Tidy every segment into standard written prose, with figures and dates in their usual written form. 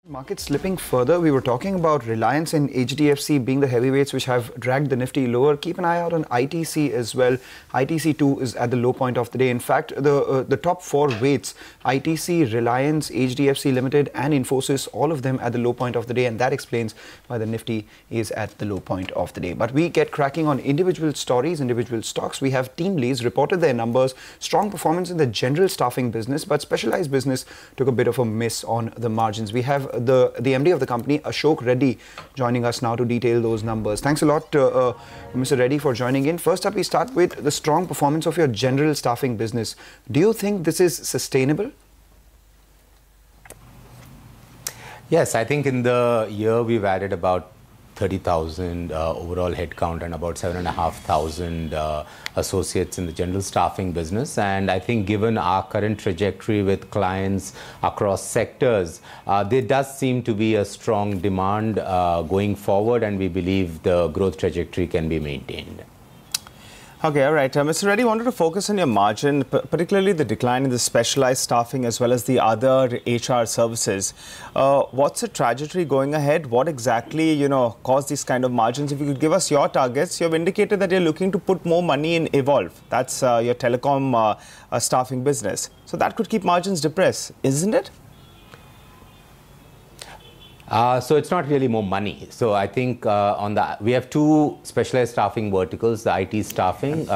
Markets slipping further. We were talking about Reliance and HDFC being the heavyweights which have dragged the Nifty lower. Keep an eye out on ITC as well. ITC too is at the low point of the day. In fact, the top four weights, ITC, Reliance, HDFC Limited and Infosys, all of them at the low point of the day, and that explains why the Nifty is at the low point of the day. But we get cracking on individual stories, individual stocks. We have TeamLease reported their numbers, strong performance in the general staffing business, but specialized business took a bit of a miss on the margins. We have the MD of the company, Asok Reddy, joining us now to detail those numbers. Thanks a lot, Mr. Reddy, for joining in. First up, we start with the strong performance of your general staffing business. Do you think this is sustainable? Yes, I think in the year we've added about 30,000 overall headcount and about 7,500 associates in the general staffing business. And I think given our current trajectory with clients across sectors, there does seem to be a strong demand going forward, and we believe the growth trajectory can be maintained. Okay, all right. Mr. Reddy, wanted to focus on your margin, particularly the decline in the specialized staffing as well as the other HR services. What's the trajectory going ahead? What exactly, caused these kind of margins? If you could give us your targets. You've indicated that you're looking to put more money in Evolve. That's your telecom staffing business. So that could keep margins depressed, isn't it? So it's not really more money. So I think we have two specialized staffing verticals, the IT staffing,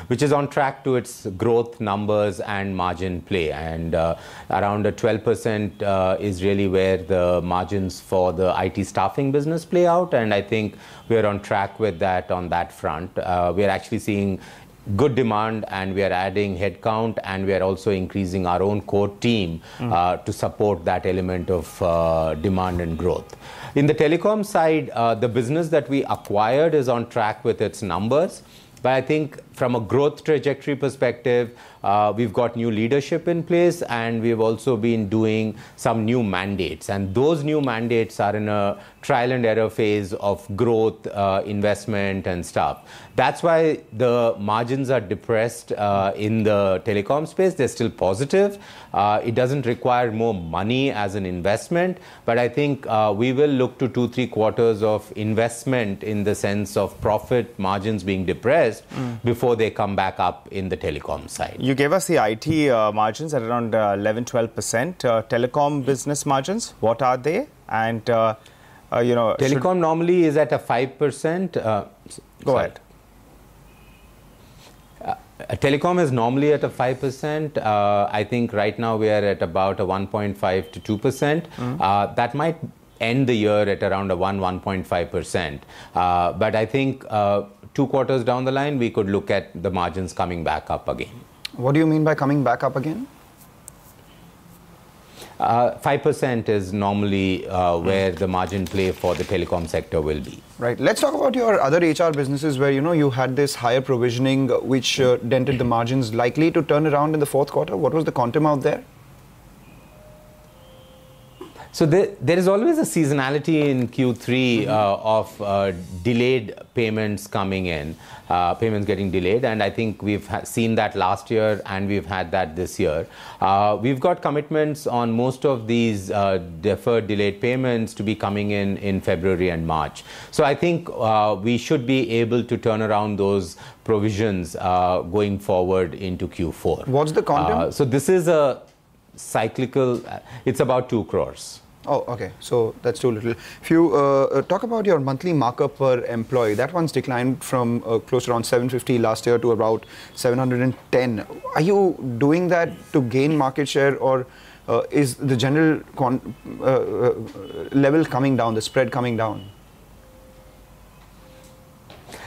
which is on track to its growth numbers and margin play. And around 12% is really where the margins for the IT staffing business play out. And I think we're on track with that on that front. We're actually seeing good demand, and we are adding headcount, and we are also increasing our own core team to support that element of demand and growth. In the telecom side, the business that we acquired is on track with its numbers. But I think from a growth trajectory perspective, we've got new leadership in place, and we've also been doing some new mandates. And those new mandates are in a trial and error phase of growth, investment and stuff. That's why the margins are depressed in the telecom space. They're still positive. It doesn't require more money as an investment, but I think we will look to 2-3 quarters of investment in the sense of profit margins being depressed before they come back up in the telecom side. You gave us the IT margins at around 11-12%. Telecom business margins, what are they? And telecom normally is at a 5%. Go ahead. Telecom is normally at a 5%. I think right now we are at about a 1.5 to 2%. That might end the year at around a 1.5%. But I think 2 quarters down the line, we could look at the margins coming back up again. What do you mean by coming back up again? 5% is normally where the margin play for the telecom sector will be. Right. Let's talk about your other HR businesses where, you had this higher provisioning which dented the margins, likely to turn around in the fourth quarter. What was the quantum out there? So there is always a seasonality in Q3 of delayed payments coming in, payments getting delayed. And I think we've seen that last year, and we've had that this year. We've got commitments on most of these deferred delayed payments to be coming in February and March. So I think we should be able to turn around those provisions going forward into Q4. What's the quantum? So this is a cyclical, it's about 2 crores. Oh, okay. So that's too little. If you talk about your monthly markup per employee, that one's declined from close to around 750 last year to about 710. Are you doing that to gain market share, or is the general level coming down, the spread coming down?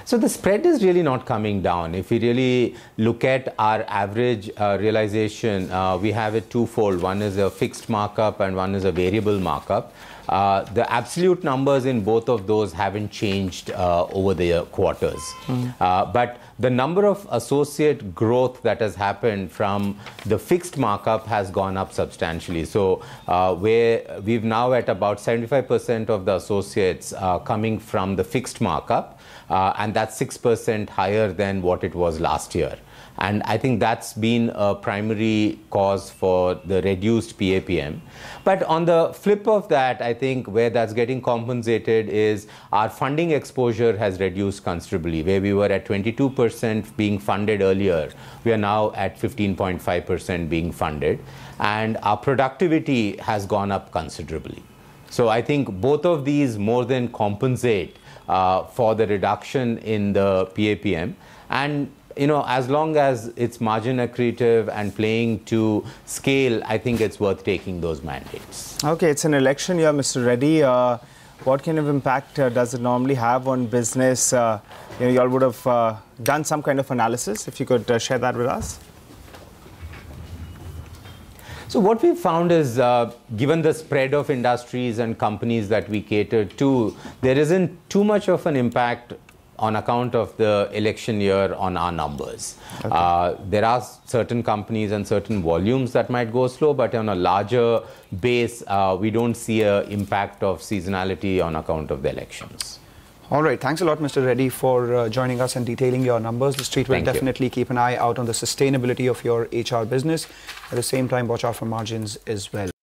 So the spread is really not coming down. If we really look at our average realization, we have it twofold. One is a fixed markup and one is a variable markup. The absolute numbers in both of those haven't changed over the quarters. But the number of associate growth that has happened from the fixed markup has gone up substantially. So we've now at about 75% of the associates coming from the fixed markup. And that's 6% higher than what it was last year. And I think that's been a primary cause for the reduced PAPM. But on the flip of that, I think where that's getting compensated is our funding exposure has reduced considerably. Where we were at 22% being funded earlier, we are now at 15.5% being funded. And our productivity has gone up considerably. So I think both of these more than compensate for the reduction in the PAPM. And as long as it's margin accretive and playing to scale, I think it's worth taking those mandates. Okay, it's an election year, Mr. Reddy. What kind of impact does it normally have on business? You all would have done some kind of analysis. If you could share that with us. So what we found is, given the spread of industries and companies that we cater to, there isn't too much of an impact on account of the election year on our numbers. Okay. There are certain companies and certain volumes that might go slow, but on a larger base, we don't see an impact of seasonality on account of the elections. All right. Thanks a lot, Mr. Reddy, for joining us and detailing your numbers. The street will definitely keep an eye out on the sustainability of your HR business. At the same time, watch out for margins as well.